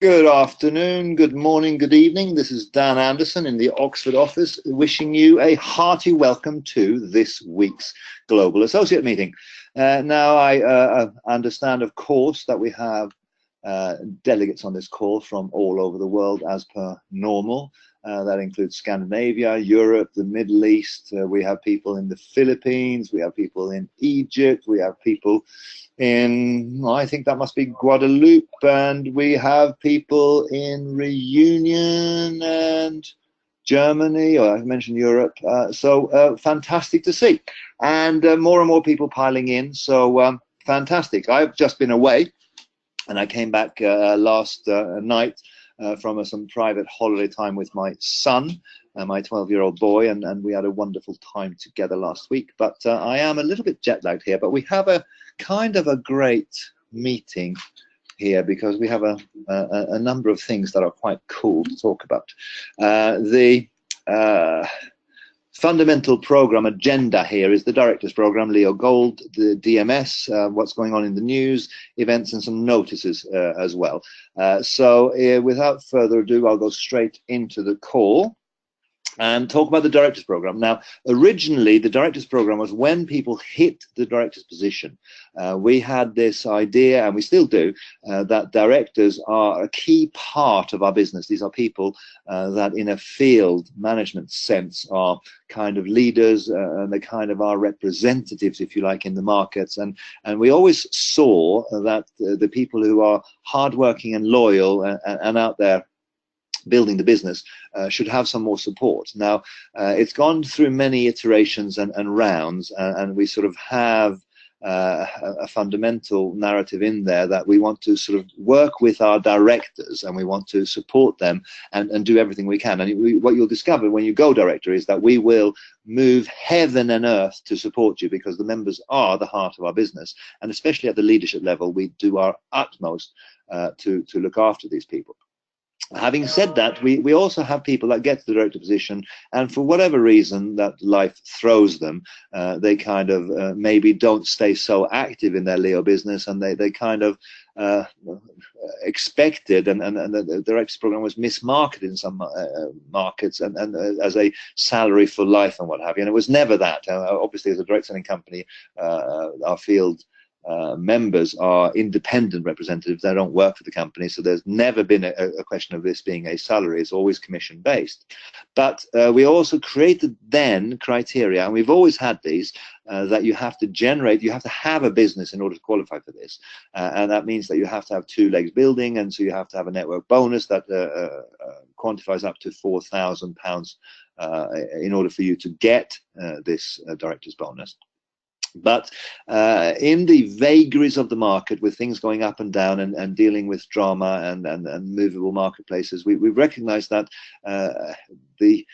Good afternoon, good morning, good evening. This is Dan Andersson in the Oxford office, wishing you a hearty welcome to this week's Global Associate Meeting. Now, I understand, of course, that we have delegates on this call from all over the world as per normal. That includes Scandinavia, Europe, the Middle East. We have people in the Philippines, we have people in Egypt, we have people in, I think that must be Guadeloupe, and we have people in Reunion and Germany, or I mentioned Europe. So fantastic to see, and more and more people piling in. So fantastic. I've just been away, and I came back last night from some private holiday time with my son, my 12-year-old boy, and we had a wonderful time together last week. But I am a little bit jet lagged here, but we have a kind of a great meeting here because we have a number of things that are quite cool to talk about. The fundamental program agenda here is the director's program, Leo Gold, the DMS, what's going on in the news, events, and some notices as well. So without further ado, I'll go straight into the call and talk about the director's program. Now, originally, the director's program was when people hit the director's position. We had this idea, and we still do, that directors are a key part of our business. These are people that in a field management sense are kind of leaders, and they kind of are representatives, if you like, in the markets. And we always saw that the people who are hardworking and loyal and out there building the business should have some more support. Now, it's gone through many iterations and rounds, and we sort of have a fundamental narrative in there that we want to sort of work with our directors, and we want to support them and do everything we can. And what you'll discover when you go director is that we will move heaven and earth to support you, because the members are the heart of our business, and especially at the leadership level, we do our utmost to look after these people. Having said that, we also have people that get to the director position, and for whatever reason that life throws them, they kind of maybe don't stay so active in their Leo business, and they kind of expected, and the director's program was mismarketed in some markets, and as a salary for life and what have you. And it was never that. Obviously, as a direct selling company, our field members are independent representatives. They don't work for the company, so there's never been a question of this being a salary. It's always commission based. But we also created then criteria, and we've always had these, that you have to generate, you have to have a business in order to qualify for this, and that means that you have to have 2 legs building, and so you have to have a network bonus that quantifies up to £4,000 in order for you to get this director's bonus. But in the vagaries of the market, with things going up and down, and dealing with drama and movable marketplaces, we recognize that the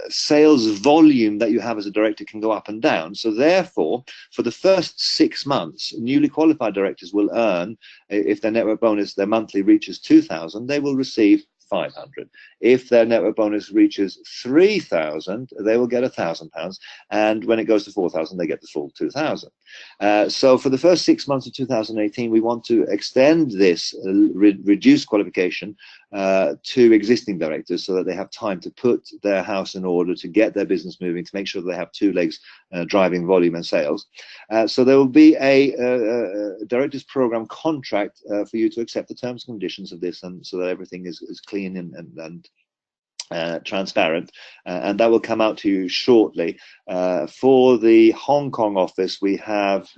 sales volume that you have as a director can go up and down. So therefore, for the first 6 months, newly qualified directors will earn, if their network bonus, their monthly reaches 2,000, they will receive 500. If their network bonus reaches 3,000, they will get £1,000, and when it goes to 4,000, they get the full 2,000. So for the first 6 months of 2018, we want to extend this reduced qualification to existing directors, so that they have time to put their house in order, to get their business moving, to make sure that they have 2 legs driving volume and sales. So there will be a directors program contract for you to accept the terms and conditions of this, and so that everything is clean and transparent, and that will come out to you shortly. For the Hong Kong office, we have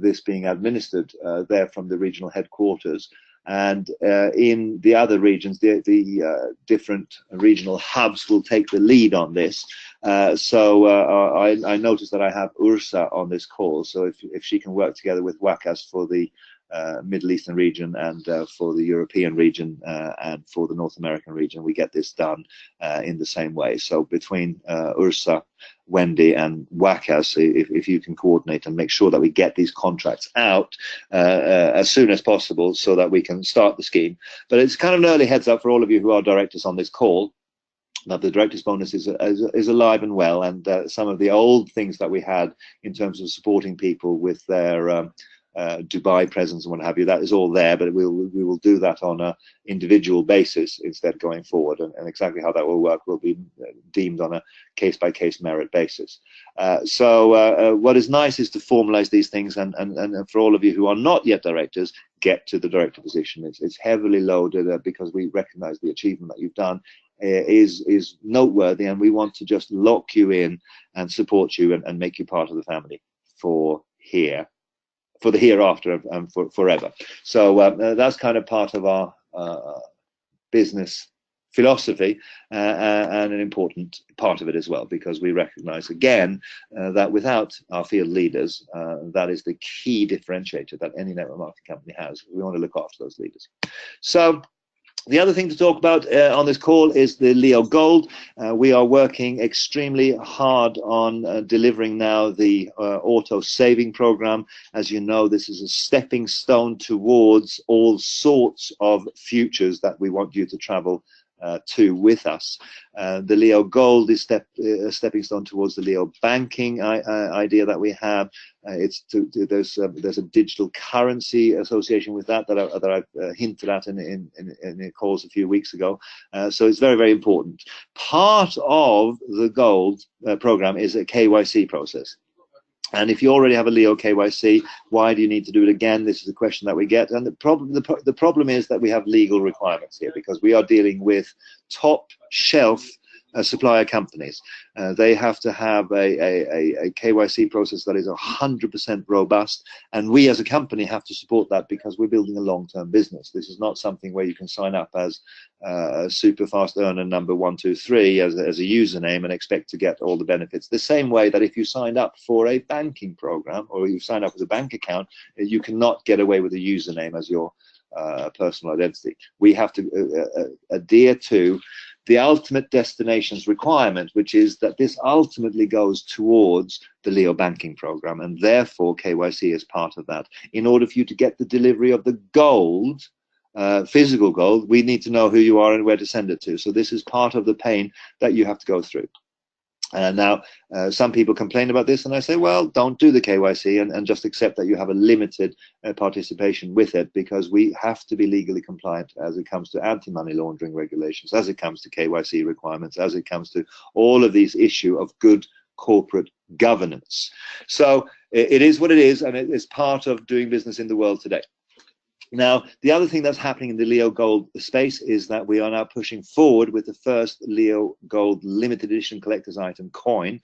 this being administered there from the regional headquarters, and in the other regions, the different regional hubs will take the lead on this. So I noticed that I have Ursa on this call, so if she can work together with Wakas for the Middle Eastern region, and for the European region, and for the North American region, we get this done in the same way. So between Ursa, Wendy, and Wakas, if you can coordinate and make sure that we get these contracts out as soon as possible, so that we can start the scheme. But it's kind of an early heads up for all of you who are directors on this call, that the director's bonus is alive and well, and some of the old things that we had in terms of supporting people with their Dubai presence and what have you. That is all there, but we will do that on a individual basis instead going forward, and exactly how that will work will be deemed on a case-by-case merit basis. So what is nice is to formalize these things, and for all of you who are not yet directors, get to the director position. It's heavily loaded because we recognize the achievement that you've done is noteworthy, and we want to just lock you in and support you and make you part of the family for the hereafter and for forever. So that's kind of part of our business philosophy, and an important part of it as well, because we recognize again that without our field leaders, that is the key differentiator that any network marketing company has. We want to look after those leaders. So the other thing to talk about on this call is the Leo Gold. We are working extremely hard on delivering now the auto saving program. As you know, this is a stepping stone towards all sorts of futures that we want you to travel to with us. The Leo Gold is a stepping stone towards the Leo banking idea that we have. There's a digital currency association with that I've hinted at in calls a few weeks ago. So it's very, very important. Part of the Gold program is a KYC process. And if you already have a Leo KYC, why do you need to do it again? This is a question that we get. And the problem is that we have legal requirements here, because we are dealing with top shelf supplier companies. They have to have a KYC process that is 100% robust, and we as a company have to support that because we're building a long-term business. This is not something where you can sign up as a super fast earner number 123 as a username and expect to get all the benefits. The same way that if you signed up for a banking program or you sign up with a bank account, you cannot get away with a username as your personal identity. We have to adhere to the ultimate destinations requirement, which is that this ultimately goes towards the Leo banking program, and therefore KYC is part of that. In order for you to get the delivery of the gold, physical gold, we need to know who you are and where to send it to. So this is part of the pain that you have to go through. Now, some people complain about this, and I say, well, don't do the KYC and just accept that you have a limited participation with it, because we have to be legally compliant as it comes to anti-money laundering regulations, as it comes to KYC requirements, as it comes to all of these issues of good corporate governance. So it is what it is, and it is part of doing business in the world today. Now, the other thing that's happening in the Leo Gold space is that we are now pushing forward with the first Leo Gold limited edition collector's item coin,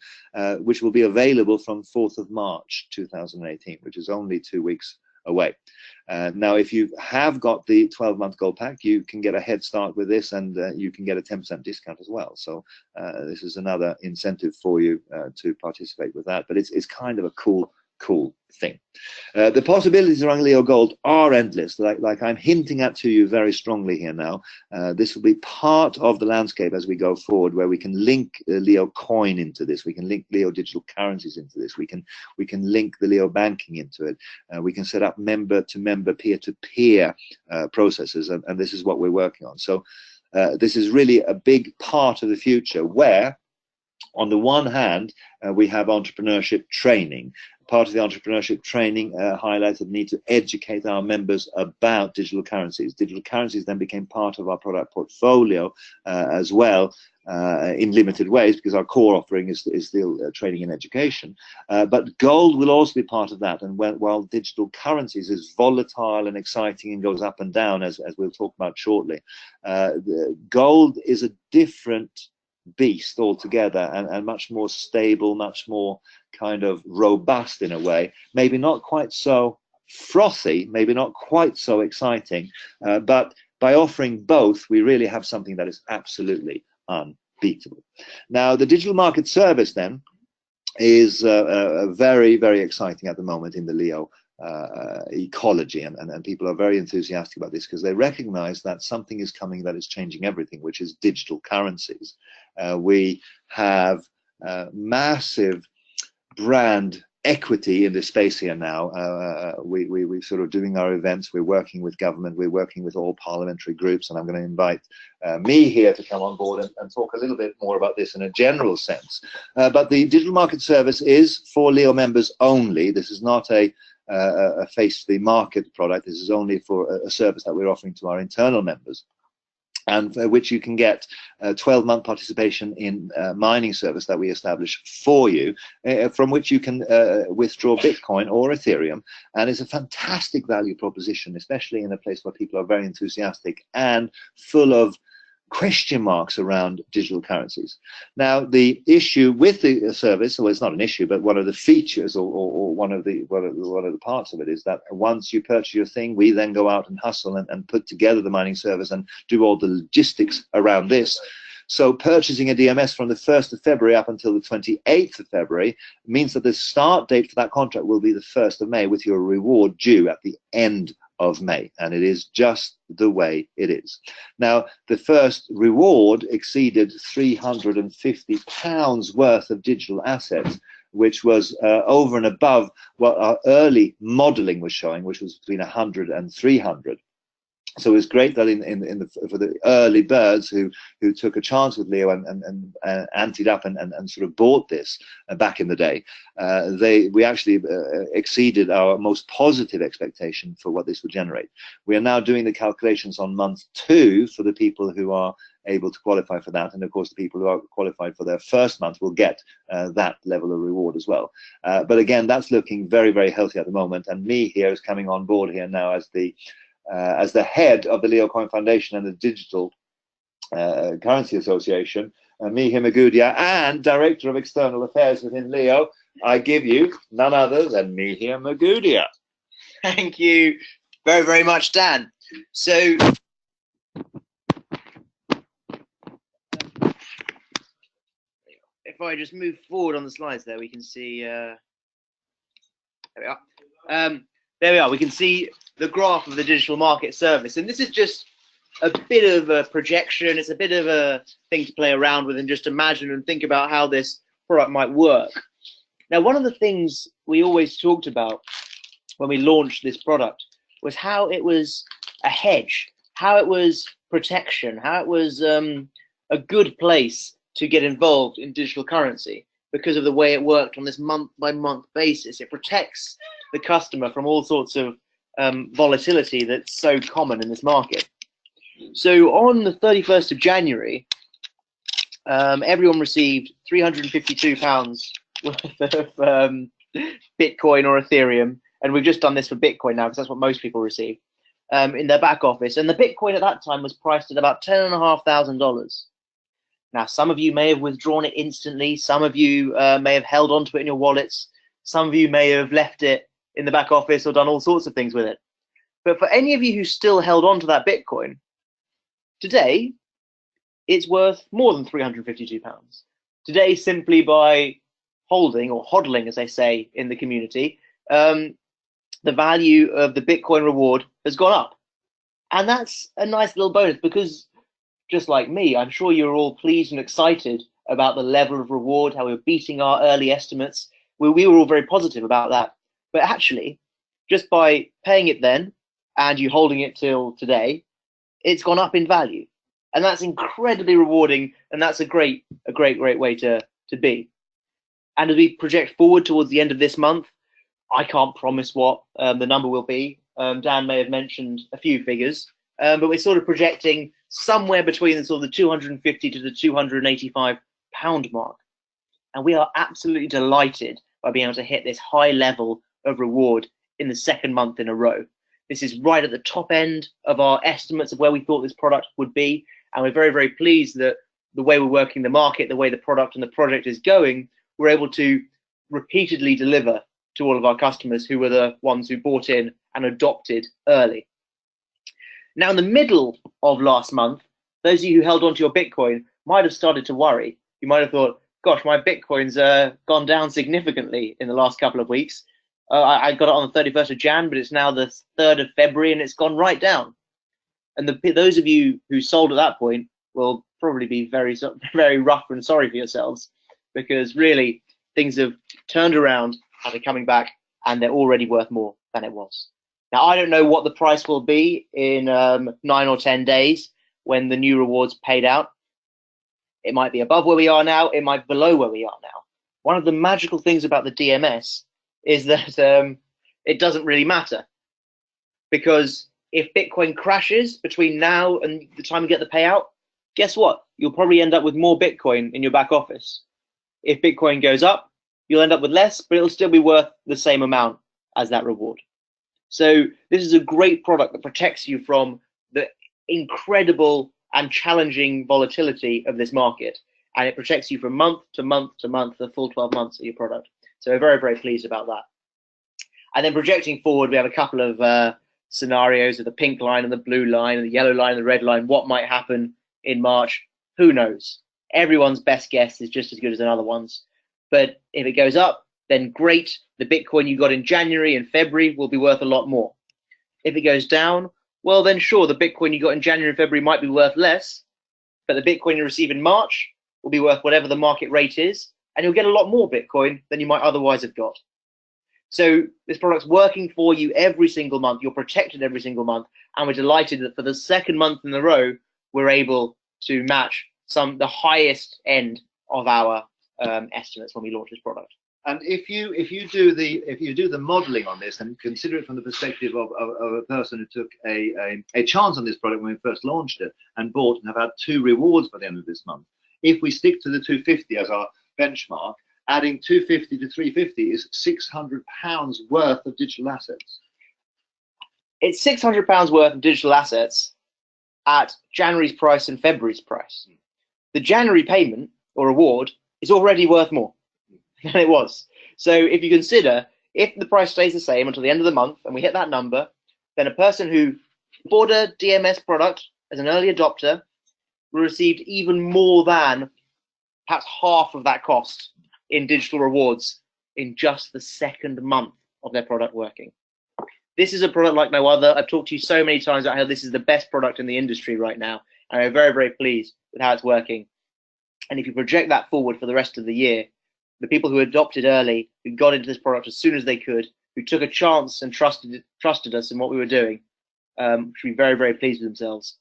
which will be available from 4th of March 2018, which is only 2 weeks away. Now, if you have got the 12-month gold pack, you can get a head start with this, and you can get a 10% discount as well. So this is another incentive for you to participate with that. But it's kind of a cool thing. The possibilities around Leo Gold are endless, like I'm hinting at to you very strongly here now. This will be part of the landscape as we go forward, where we can link Leo coin into this, we can link Leo digital currencies into this, we can link the Leo banking into it, we can set up member-to-member, peer-to-peer processes, and this is what we're working on. So this is really a big part of the future, where on the one hand, we have entrepreneurship training. Part of the entrepreneurship training highlights the need to educate our members about digital currencies. Digital currencies then became part of our product portfolio as well, in limited ways, because our core offering is still training and education. But gold will also be part of that. And while digital currencies is volatile and exciting and goes up and down, as we'll talk about shortly, gold is a different beast altogether, and much more stable, much more kind of robust in a way, maybe not quite so frothy, maybe not quite so exciting, but by offering both, we really have something that is absolutely unbeatable. Now, the digital market service then is very, very exciting at the moment in the Leo ecology, and people are very enthusiastic about this, because they recognize that something is coming that is changing everything, which is digital currencies. We have massive brand equity in this space here now. We're sort of doing our events, we're working with government, we're working with all parliamentary groups, and I'm going to invite me here to come on board and talk a little bit more about this in a general sense. But the digital market service is for Leo members only. This is not a a face to the market product. This is only for a service that we're offering to our internal members, and for which you can get 12-month participation in mining service that we establish for you, from which you can withdraw Bitcoin or Ethereum. And it's a fantastic value proposition, especially in a place where people are very enthusiastic and full of question marks around digital currencies. Now, the issue with the service, well, it's not an issue, but one of the features, or one of the parts of it, is that once you purchase your thing, we then go out and hustle and put together the mining service and do all the logistics around this. So purchasing a DMS from the 1st of February up until the 28th of February means that the start date for that contract will be the 1st of May, with your reward due at the end of May, and it is just the way it is. Now, the first reward exceeded £350 worth of digital assets, which was over and above what our early modeling was showing, which was between 100 and 300. So it was great that for the early birds who took a chance with Leo and anteed up and sort of bought this back in the day, we actually exceeded our most positive expectation for what this would generate. We are now doing the calculations on month 2 for the people who are able to qualify for that, and of course the people who are qualified for their first month will get that level of reward as well. But again, that's looking very, very healthy at the moment, and me here is coming on board here now as the head of the Leo Coin Foundation and the Digital Currency Association, Mihir Magudia, and Director of External Affairs within Leo. I give you none other than Mihir Magudia. Thank you very, very much, Dan. So, if I just move forward on the slides there, we can see, there we are. There we are. We can see the graph of the digital market service, and this is just a bit of a projection. It's a bit of a thing to play around with and just imagine and think about how this product might work. Now, one of the things we always talked about when we launched this product was how it was a hedge, how it was protection, how it was a good place to get involved in digital currency because of the way it worked on this month-by-month basis. It protects the customer from all sorts of volatility that's so common in this market. So on the 31st of January, everyone received £352 worth of Bitcoin or Ethereum, and we've just done this for Bitcoin now because that's what most people receive in their back office. And the Bitcoin at that time was priced at about $10,500. Now, some of you may have withdrawn it instantly. Some of you may have held on to it in your wallets. Some of you may have left it in the back office or done all sorts of things with it. But for any of you who still held on to that Bitcoin, today it's worth more than £352. Today, simply by holding, or hodling as they say in the community, the value of the Bitcoin reward has gone up. And that's a nice little bonus because, just like me, I'm sure you're all pleased and excited about the level of reward, how we're beating our early estimates. We were all very positive about that. But actually, just by paying it then and you holding it till today, it's gone up in value. And that's incredibly rewarding, and that's a great way to be. And as we project forward towards the end of this month, I can't promise what the number will be. Dan may have mentioned a few figures, but we're sort of projecting somewhere between the sort of the £250 to the £285 mark. And we are absolutely delighted by being able to hit this high level of reward in the second month in a row. This is right at the top end of our estimates of where we thought this product would be, and we're very, very pleased that the way we're working the market, the way the product and the project is going, we're able to repeatedly deliver to all of our customers who were the ones who bought in and adopted early. Now, in the middle of last month, those of you who held on to your Bitcoin might have started to worry. You might have thought, gosh, my Bitcoin's gone down significantly in the last couple of weeks. I got it on the 31st of Jan, but it's now the 3rd of February and it's gone right down. And those of you who sold at that point will probably be very, very rough and sorry for yourselves, because really things have turned around and they're coming back and they're already worth more than it was. Now, I don't know what the price will be in 9 or 10 days when the new rewards paid out. It might be above where we are now. It might be below where we are now. One of the magical things about the DMS is that it doesn't really matter, because if Bitcoin crashes between now and the time you get the payout, guess what? You'll probably end up with more Bitcoin in your back office. If Bitcoin goes up, you'll end up with less, but it'll still be worth the same amount as that reward. So this is a great product that protects you from the incredible and challenging volatility of this market, and it protects you from month to month to month, the full 12 months of your product. So we're very, very pleased about that. And then projecting forward, we have a couple of scenarios of the pink line and the blue line and the yellow line and the red line. What might happen in March? Who knows? Everyone's best guess is just as good as another one's. But if it goes up, then great. The Bitcoin you got in January and February will be worth a lot more. If it goes down, well, then sure, the Bitcoin you got in January and February might be worth less, but the Bitcoin you receive in March will be worth whatever the market rate is, and you'll get a lot more Bitcoin than you might otherwise have got. So this product's working for you every single month. You're protected every single month, and we're delighted that for the second month in a row, we're able to match the highest end of our estimates when we launch this product. And if you do the modelling on this and consider it from the perspective of a person who took a chance on this product when we first launched it and bought and have had 2 rewards by the end of this month, if we stick to the 250 as our benchmark, adding 250 to 350 is £600 worth of digital assets. It's £600 worth of digital assets at January's price and February's price. The January payment or reward is already worth more than it was. So if you consider, if the price stays the same until the end of the month and we hit that number, then a person who bought a DMS product as an early adopter will receive even more than perhaps half of that cost in digital rewards in just the second month of their product working. This is a product like no other. I've talked to you so many times about how this is the best product in the industry right now, and I'm very, very pleased with how it's working. And if you project that forward for the rest of the year, the people who adopted early, who got into this product as soon as they could, who took a chance and trusted us in what we were doing, should be very, very pleased with themselves.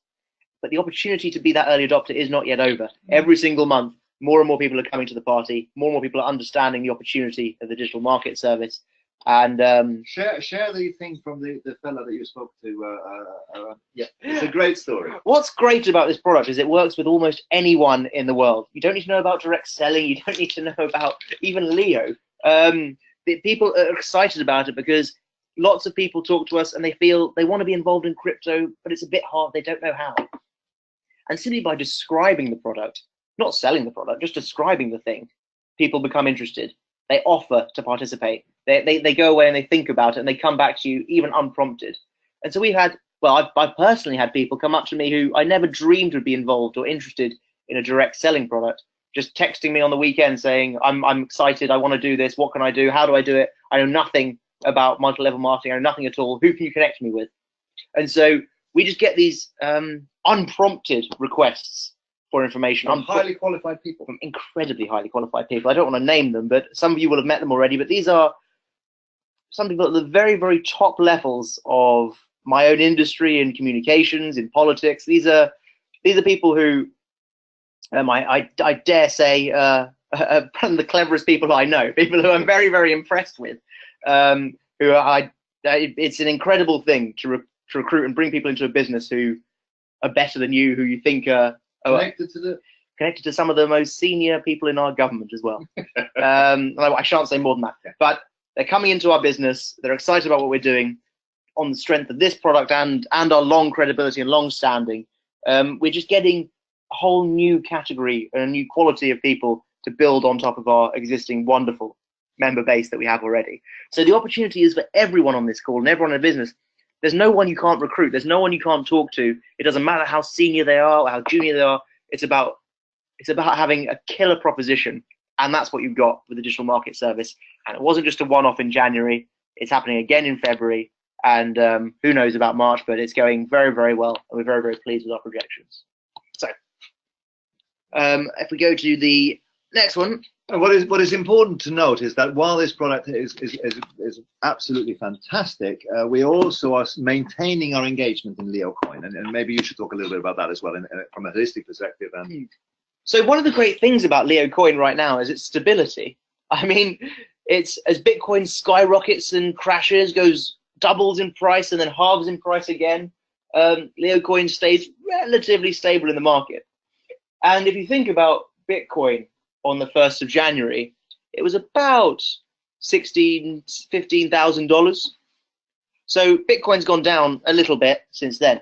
But the opportunity to be that early adopter is not yet over. Every single month, more and more people are coming to the party, more and more people are understanding the opportunity of the digital market service. And share the thing from the fellow that you spoke to. Yeah, it's a great story. What's great about this product is it works with almost anyone in the world. You don't need to know about direct selling. You don't need to know about even Leo. People are excited about it because lots of people talk to us and they feel they want to be involved in crypto, but it's a bit hard. They don't know how. And simply by describing the product, not selling the product, just describing the thing, people become interested. They offer to participate. They go away and they think about it and they come back to you even unprompted. And so we've had, well, I've personally had people come up to me who I never dreamed would be involved or interested in a direct selling product, just texting me on the weekend saying, I'm excited, I want to do this, what can I do, how do I do it? I know nothing about multi-level marketing, I know nothing at all, who can you connect me with? And so we just get these unprompted requests for information. From highly qualified people. From incredibly highly qualified people. I don't want to name them, but some of you will have met them already. But these are some people at the very, very top levels of my own industry, in communications, in politics. These are people who I dare say the cleverest people I know. People who I'm very, very impressed with. It's an incredible thing to recruit and bring people into a business who are better than you, who you think are connected to some of the most senior people in our government as well. I shan't say more than that, but they're coming into our business. They're excited about what we're doing on the strength of this product and our long credibility and long standing. We're just getting a whole new category and a new quality of people to build on top of our existing wonderful member base that we have already. So the opportunity is for everyone on this call and everyone in business. There's no one you can't recruit. There's no one you can't talk to. It doesn't matter how senior they are or how junior they are. It's about having a killer proposition, and that's what you've got with the digital market service. And it wasn't just a one-off in January. It's happening again in February, and who knows about March, but it's going very, very well, and we're very, very pleased with our projections. So if we go to the next one. What is important to note is that while this product is absolutely fantastic, we also are maintaining our engagement in LeoCoin, and maybe you should talk a little bit about that as well from a holistic perspective. And so one of the great things about LeoCoin right now is its stability. I mean, It's as Bitcoin skyrockets and crashes, doubles in price and then halves in price again. Leocoin stays relatively stable in the market. And if you think about Bitcoin on the 1st of January, it was about $15,000. So Bitcoin's gone down a little bit since then.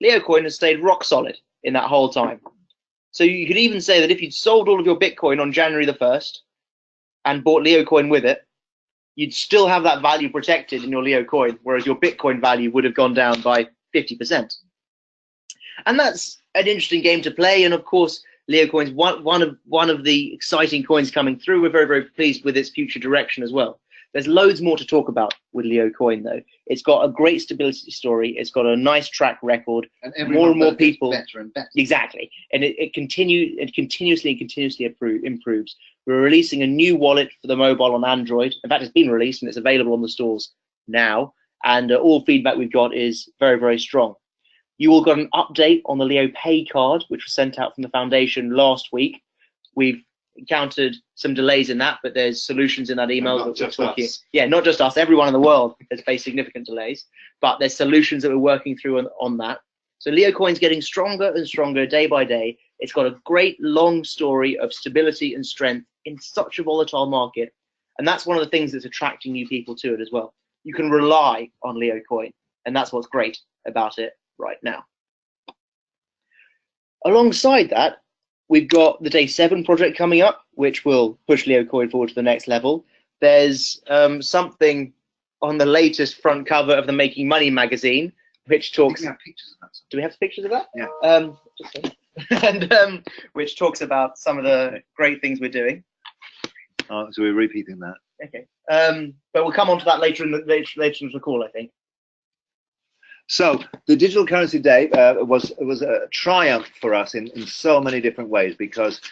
Leocoin has stayed rock solid in that whole time. So you could even say that if you'd sold all of your Bitcoin on January the 1st and bought Leocoin with it, you'd still have that value protected in your Leocoin, whereas your Bitcoin value would have gone down by 50%. And that's an interesting game to play. And of course, Leocoin's one of the exciting coins coming through. We're very, very pleased with its future direction as well. There's loads more to talk about with Leocoin, though. It's got a great stability story. It's got a nice track record. And more and more people. Better and better. Exactly. And it continuously improves. We're releasing a new wallet for the mobile on Android. In fact, it's been released and it's available on the stores now. And all feedback we've got is very, very strong. You all got an update on the Leo Pay card, which was sent out from the foundation last week. We've encountered some delays in that, but there's solutions in that email. Not just us. Yeah, not just us. Everyone in the world has faced significant delays, but there's solutions that we're working through on that. So Leocoin's getting stronger and stronger day by day. It's got a great long story of stability and strength in such a volatile market. And that's one of the things that's attracting new people to it as well. You can rely on Leocoin, and that's what's great about it right now. Alongside that, we've got the Day 7 project coming up, which will push Leocoin forward to the next level. There's something on the latest front cover of the Making Money magazine, which talks. We have pictures of that. Do we have pictures of that? Yeah. And which talks about some of the great things we're doing. Oh, so we're repeating that. Okay. But we'll come on to that later in the call, I think. So the Digital Currency Day was a triumph for us in so many different ways, because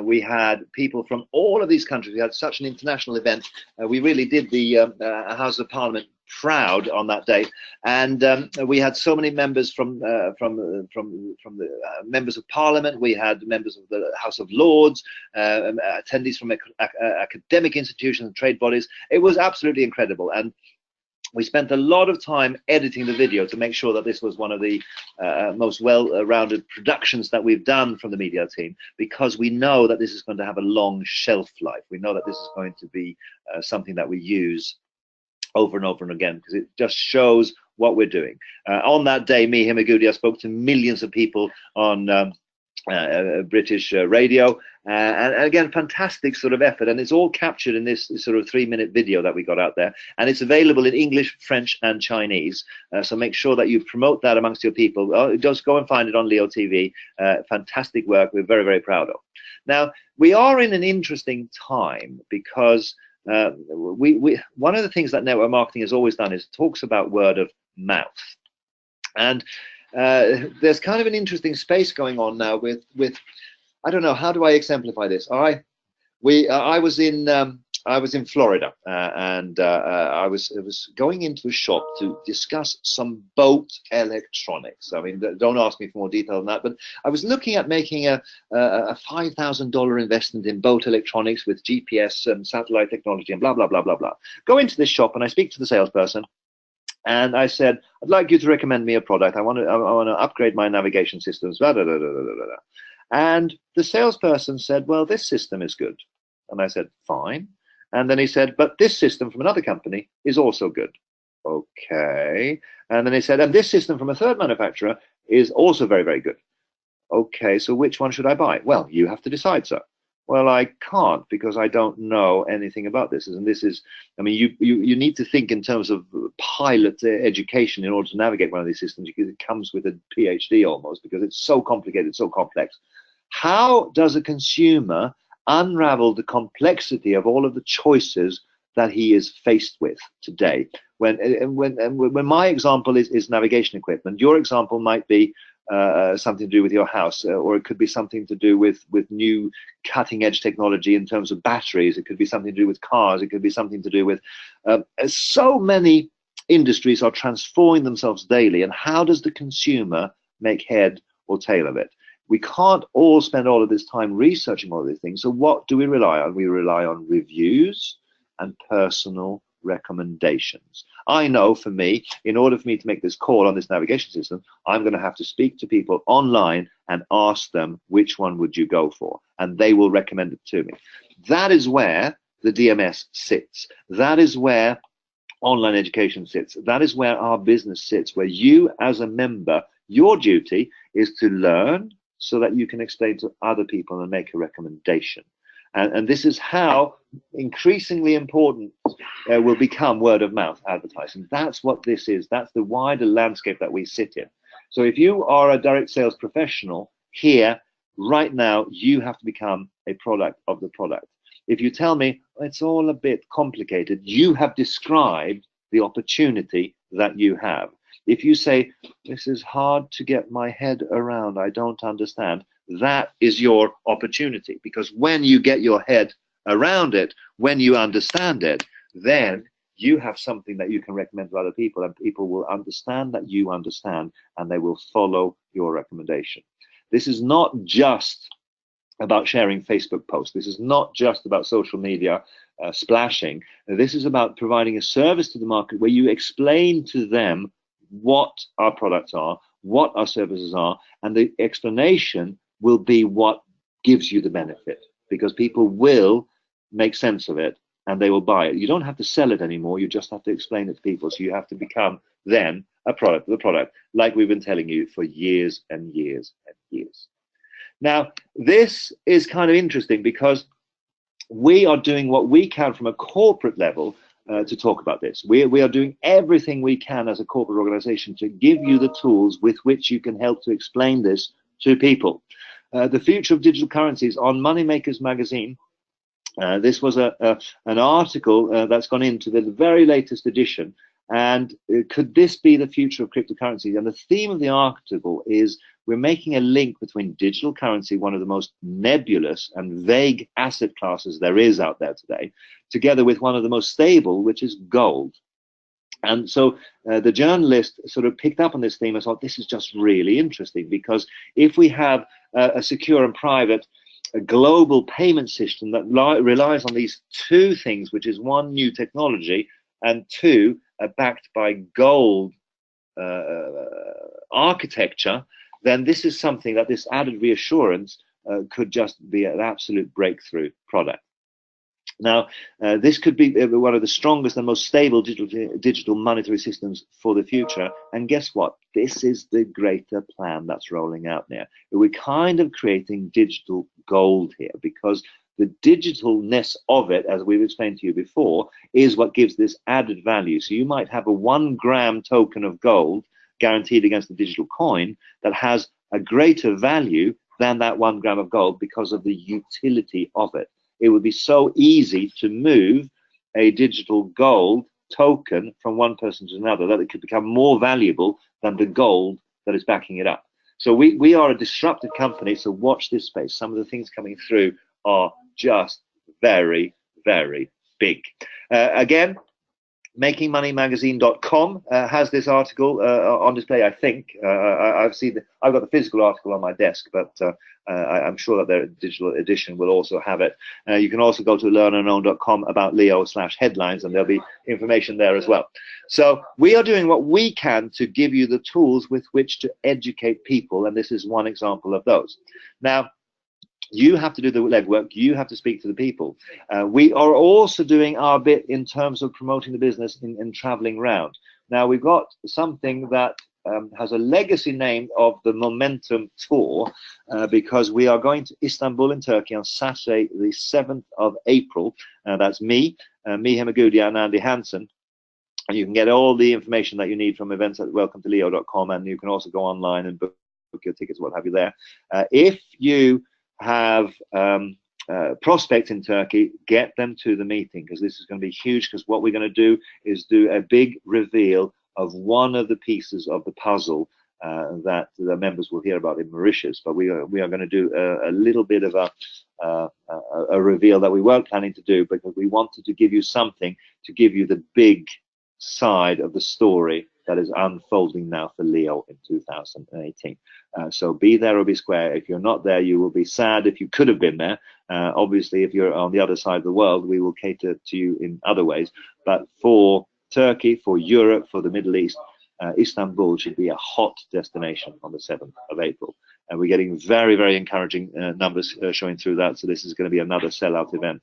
we had people from all of these countries. We had such an international event. We really did the House of Parliament proud on that day, and we had so many members from the members of Parliament. We had members of the House of Lords, attendees from academic institutions and trade bodies. It was absolutely incredible, and we spent a lot of time editing the video to make sure that this was one of the most well-rounded productions that we've done from the media team, because we know that this is going to have a long shelf life. We know that this is going to be something that we use over and over and again, because it just shows what we're doing. On that day, me, Himagudi, I spoke to millions of people on British radio, and again, fantastic sort of effort, and it's all captured in this sort of 3-minute video that we got out there, and it's available in English, French and Chinese, so make sure that you promote that amongst your people. Just go and find it on Leo TV. Fantastic work, we're very, very proud of. Now, we are in an interesting time, because one of the things that network marketing has always done is talks about word of mouth, and there's kind of an interesting space going on now with I don't know, how do I exemplify this? I was in Florida, and I was going into a shop to discuss some boat electronics. I mean, don't ask me for more detail than that, but I was looking at making a $5,000 investment in boat electronics with GPS and satellite technology and blah blah blah blah blah. Go into this shop and I speak to the salesperson. And I said, I'd like you to recommend me a product. I want to upgrade my navigation systems. Blah, blah, blah, blah, blah, blah. And the salesperson said, well, this system is good. And I said, fine. And then he said, but this system from another company is also good. Okay. And then he said, and this system from a third manufacturer is also very, very good. Okay, so which one should I buy? Well, you have to decide, sir. Well, I can't, because I don't know anything about this. And this is, I mean, you need to think in terms of pilot education in order to navigate one of these systems, because it comes with a PhD almost, because it's so complicated, so complex. How does a consumer unravel the complexity of all of the choices that he is faced with today? When my example is navigation equipment, your example might be something to do with your house, or it could be something to do with new cutting edge technology in terms of batteries. It could be something to do with cars. It could be something to do with so many industries are transforming themselves daily. And how does the consumer make head or tail of it? We can't all spend all of this time researching all of these things. So what do we rely on? We rely on reviews, and personal recommendations. I know for me, in order for me to make this call on this navigation system, I'm going to have to speak to people online and ask them which one would you go for, and they will recommend it to me. That is where the DMS sits. That is where online education sits. That is where our business sits, where you as a member, your duty is to learn so that you can explain to other people and make a recommendation. And this is how increasingly important will become word of mouth advertising. That's what this is. That's the wider landscape that we sit in. So if you are a direct sales professional here, right now, you have to become a product of the product. If you tell me it's all a bit complicated, you have described the opportunity that you have. If you say, this is hard to get my head around, I don't understand, that is your opportunity. Because when you get your head around it, when you understand it, then you have something that you can recommend to other people, and people will understand that you understand, and they will follow your recommendation. This is not just about sharing Facebook posts. This is not just about social media splashing. This is about providing a service to the market where you explain to them what our products are, what our services are, and the explanation will be what gives you the benefit, because people will make sense of it and they will buy it. You don't have to sell it anymore. You just have to explain it to people. So you have to become then a product of the product, like we've been telling you for years and years and years. Now, this is kind of interesting because we are doing what we can from a corporate level to talk about this. We are doing everything we can as a corporate organization to give you the tools with which you can help to explain this to people. The future of digital currencies on Moneymakers magazine. This was an article that's gone into the very latest edition. And could this be the future of cryptocurrency? And the theme of the article is we're making a link between digital currency, one of the most nebulous and vague asset classes there is out there today, together with one of the most stable, which is gold. And so the journalist sort of picked up on this theme and thought, this is just really interesting, because if we have a secure and private a global payment system that relies on these two things, which is one, new technology, and two, backed by gold architecture, then this is something that this added reassurance could just be an absolute breakthrough product. Now, this could be one of the strongest and most stable digital monetary systems for the future. And guess what? This is the greater plan that's rolling out now. We're kind of creating digital gold here, because the digitalness of it, as we've explained to you before, is what gives this added value. So you might have a 1 gram token of gold guaranteed against a digital coin that has a greater value than that 1 gram of gold because of the utility of it. It would be so easy to move a digital gold token from one person to another that it could become more valuable than the gold that is backing it up. So we are a disruptive company, so watch this space. Some of the things coming through are just very, very big. Again, makingmoneymagazine.com has this article on display. I think I've got the physical article on my desk, but I'm sure that their digital edition will also have it. You can also go to learnandknown.com about Leo/headlines, and there'll be information there as well. So we are doing what we can to give you the tools with which to educate people, and this is one example of those. Now, you have to do the legwork. You have to speak to the people. We are also doing our bit in terms of promoting the business in traveling around. Now, we've got something that has a legacy name of the Momentum Tour, because we are going to Istanbul in Turkey on Saturday, the 7th of April. That's me, Miha Magudia, and Andy Hansen. And you can get all the information that you need from events at welcometoleo.com, and you can also go online and book your tickets, what have you there. If you have prospects in Turkey, get them to the meeting, because this is going to be huge, because what we're going to do is do a big reveal of one of the pieces of the puzzle that the members will hear about in Mauritius. But we are going to do a little bit of a reveal that we weren't planning to do, because we wanted to give you something to give you the big side of the story that is unfolding now for Leo in 2018. So be there or be square. If you're not there, you will be sad if you could have been there. Obviously, if you're on the other side of the world, we will cater to you in other ways. But for Turkey, for Europe, for the Middle East, Istanbul should be a hot destination on the 7th of April. And we're getting very, very encouraging numbers showing through that. So this is going to be another sellout event.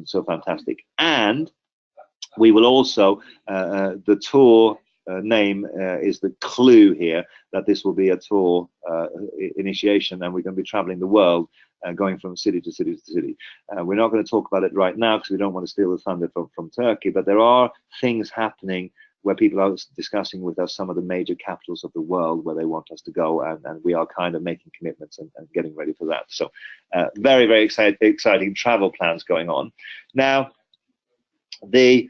So fantastic. And we will also, the tour name is the clue here, that this will be a tour initiation, and we're going to be traveling the world, going from city to city to city. We're not going to talk about it right now because we don't want to steal the thunder from Turkey, but there are things happening where people are discussing with us some of the major capitals of the world where they want us to go, and we are kind of making commitments and getting ready for that. So very, very exciting travel plans going on. Now, the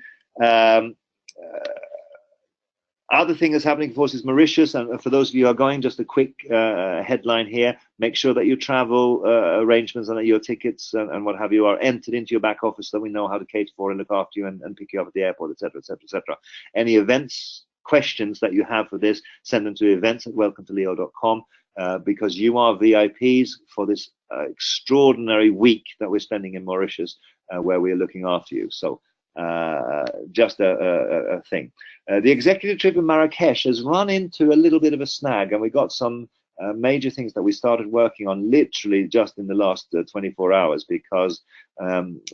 other thing that's happening, of course, is Mauritius. And for those of you who are going, just a quick headline here: make sure that your travel arrangements and that your tickets and what have you are entered into your back office, so that we know how to cater for and look after you and pick you up at the airport, etc., etc., etc. Any events questions that you have for this, send them to events@welcometoleo.com, because you are VIPs for this extraordinary week that we're spending in Mauritius, where we are looking after you. So just a thing. The executive trip in Marrakesh has run into a little bit of a snag, and we got some major things that we started working on literally just in the last 24 hours, because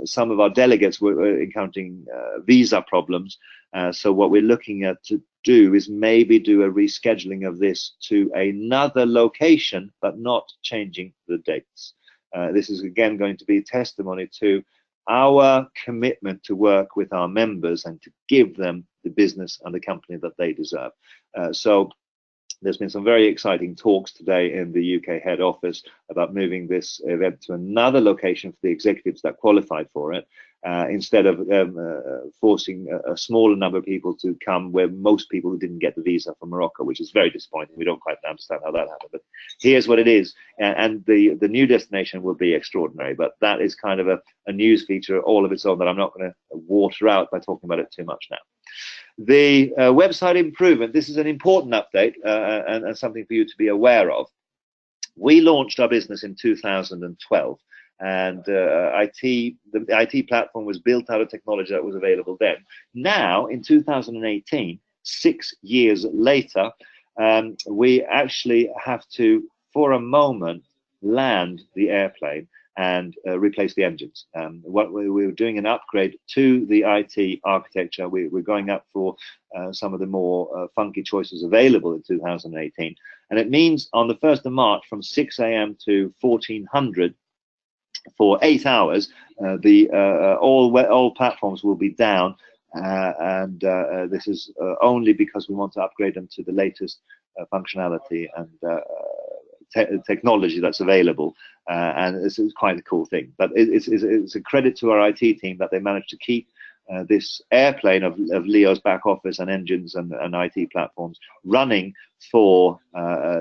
some of our delegates were encountering visa problems. So what we're looking at to do is maybe do a rescheduling of this to another location, but not changing the dates. This is again going to be testimony to our commitment to work with our members and to give them the business and the company that they deserve. So there's been some very exciting talks today in the UK head office about moving this event to another location for the executives that qualified for it, instead of forcing a smaller number of people to come where most people didn't get the visa from Morocco, which is very disappointing. We don't quite understand how that happened, but here's what it is. And the new destination will be extraordinary, but that is kind of a news feature all of its own that I'm not going to water out by talking about it too much now. The website improvement, this is an important update and something for you to be aware of. We launched our business in 2012, and the IT platform was built out of technology that was available then. Now, in 2018, 6 years later, we actually have to, for a moment, land the airplane and replace the engines. What we were doing an upgrade to the IT architecture. We're going up for some of the more funky choices available in 2018. And it means on the 1st of March from 6 a.m. to 1400 for 8 hours, all platforms will be down. And this is only because we want to upgrade them to the latest functionality and technology that's available, and this is quite a cool thing. But it's a credit to our IT team that they managed to keep this airplane of Leo's back office and engines and IT platforms running for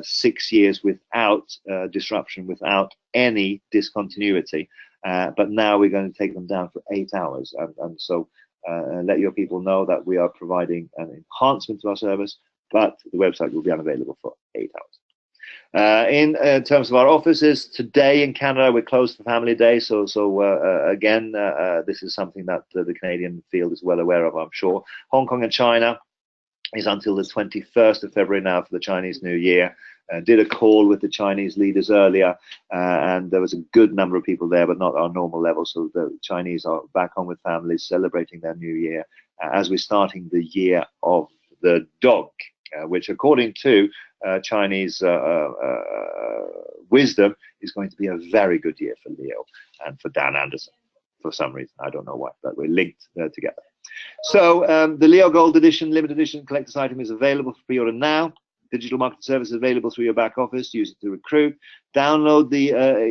6 years without disruption, without any discontinuity. But now we're going to take them down for 8 hours, and so let your people know that we are providing an enhancement to our service, but the website will be unavailable for 8 hours. In terms of our offices, today in Canada we're closed for Family Day, so again, this is something that the Canadian field is well aware of, I'm sure. Hong Kong and China is until the 21st of February now for the Chinese New Year. Did a call with the Chinese leaders earlier, and there was a good number of people there, but not our normal level. So the Chinese are back home with families, celebrating their New Year as we're starting the year of the dog, which according to Chinese wisdom is going to be a very good year for Leo and for Dan Andersson for some reason. I don't know why, but we're linked together. So the Leo Gold Edition, limited edition collector's item is available for pre-order now. Digital marketing service is available through your back office. Use it to recruit. Download the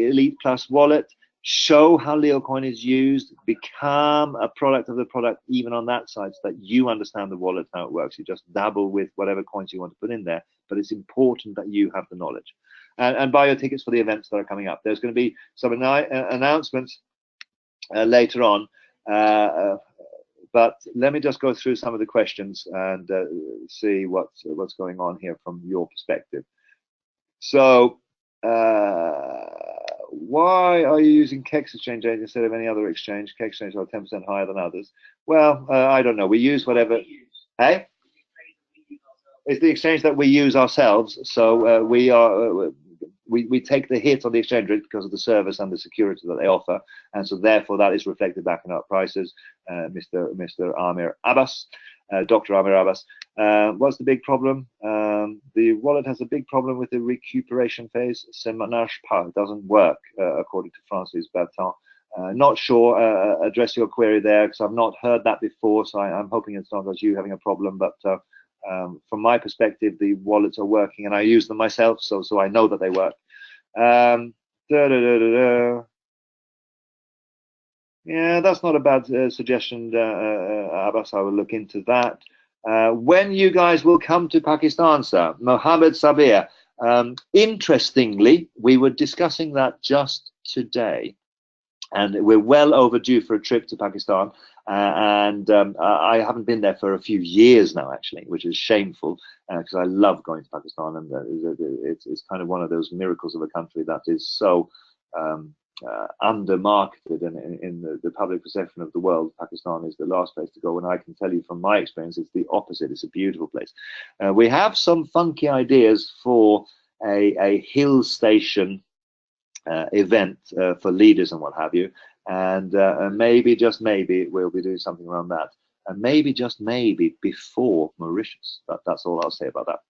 Elite Plus wallet. Show how Leo Coin is used. Become a product of the product even on that side, so that you understand the wallet, how it works. You just dabble with whatever coins you want to put in there, but it's important that you have the knowledge. And buy your tickets for the events that are coming up. There's going to be some announcements later on, but let me just go through some of the questions and see what's going on here from your perspective. So, why are you using Kex Exchange Agent instead of any other exchange? Kex Exchange are 10% higher than others. Well, I don't know. We use whatever. Hey, it's the exchange that we use ourselves. So we take the hit on the exchange rate because of the service and the security that they offer, and so therefore that is reflected back in our prices. Mr. Amir Abbas, Dr. Amir Abbas, what's the big problem? The wallet has a big problem with the recuperation phase. Ça marche pas, doesn't work, according to Francis Bertrand. Not sure. Address your query there, because I've not heard that before, so I'm hoping it's not as you having a problem, but from my perspective, the wallets are working, and I use them myself, so I know that they work. Yeah, that's not a bad suggestion, Abbas. I will look into that. When you guys will come to Pakistan, sir? Mohammed Sabir. Interestingly, we were discussing that just today, and we're well overdue for a trip to Pakistan. I haven't been there for a few years now, actually, which is shameful, because I love going to Pakistan, and it's kind of one of those miracles of a country that is so under-marketed in the public perception of the world. Pakistan is the last place to go, and I can tell you from my experience, it's the opposite. It's a beautiful place. We have some funky ideas for a hill station event for leaders and what have you, and maybe, just maybe, we'll be doing something around that, and maybe, just maybe, before Mauritius. That's all I'll say about that.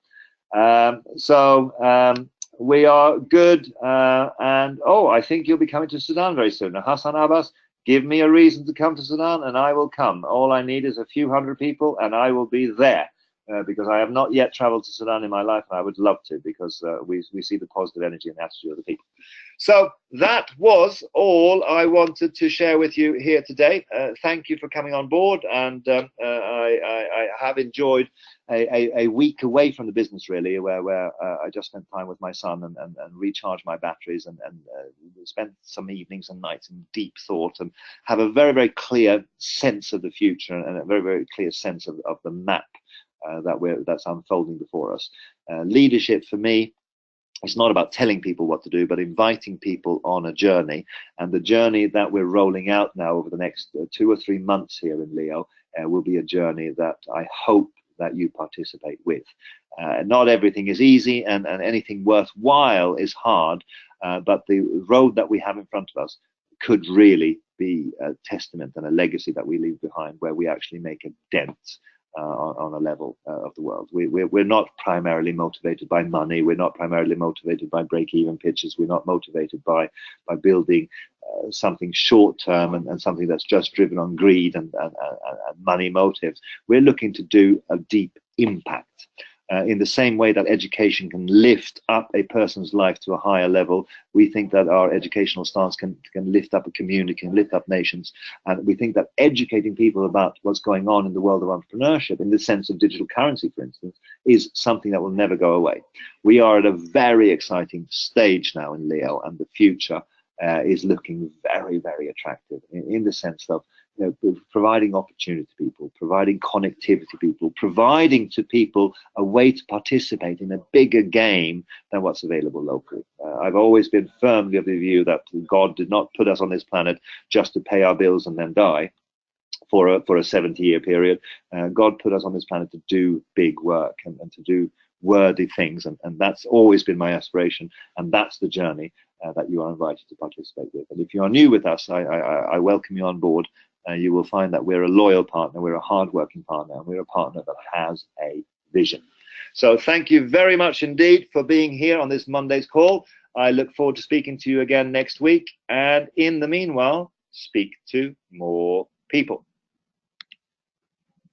We are good, and oh, I think you'll be coming to Sudan very soon. Now, Hassan Abbas, give me a reason to come to Sudan and I will come. All I need is a few hundred people and I will be there, because I have not yet traveled to Sudan in my life, and I would love to, because we see the positive energy and attitude of the people. So that was all I wanted to share with you here today. Thank you for coming on board, and I have enjoyed a week away from the business, really, where I just spent time with my son and recharged my batteries, and spent some evenings and nights in deep thought, and have a very, very clear sense of the future, and a very, very clear sense of the map that's unfolding before us. Leadership for me, it's not about telling people what to do, but inviting people on a journey. And the journey that we're rolling out now over the next 2 or 3 months here in Leo will be a journey that I hope that you participate with. Not everything is easy, and anything worthwhile is hard, but the road that we have in front of us could really be a testament and a legacy that we leave behind, where we actually make a dent on a level of the world. We're not primarily motivated by money. We're not primarily motivated by break-even pitches. We're not motivated by building something short-term and something that's just driven on greed and money motives. We're looking to do a deep impact. In the same way that education can lift up a person's life to a higher level, we think that our educational stance can lift up a community, can lift up nations. And we think that educating people about what's going on in the world of entrepreneurship, in the sense of digital currency, for instance, is something that will never go away. We are at a very exciting stage now in Leo, and the future is looking very, very attractive in the sense of, you know, providing opportunity to people, providing connectivity to people, providing to people a way to participate in a bigger game than what's available locally. I've always been firmly of the view that God did not put us on this planet just to pay our bills and then die for a 70-year period. God put us on this planet to do big work and to do worthy things, and that's always been my aspiration, and that's the journey that you are invited to participate with. And if you are new with us, I welcome you on board. You will find that we're a loyal partner, we're a hard-working partner, and we're a partner that has a vision. So thank you very much indeed for being here on this Monday's call. I look forward to speaking to you again next week, and in the meanwhile, speak to more people.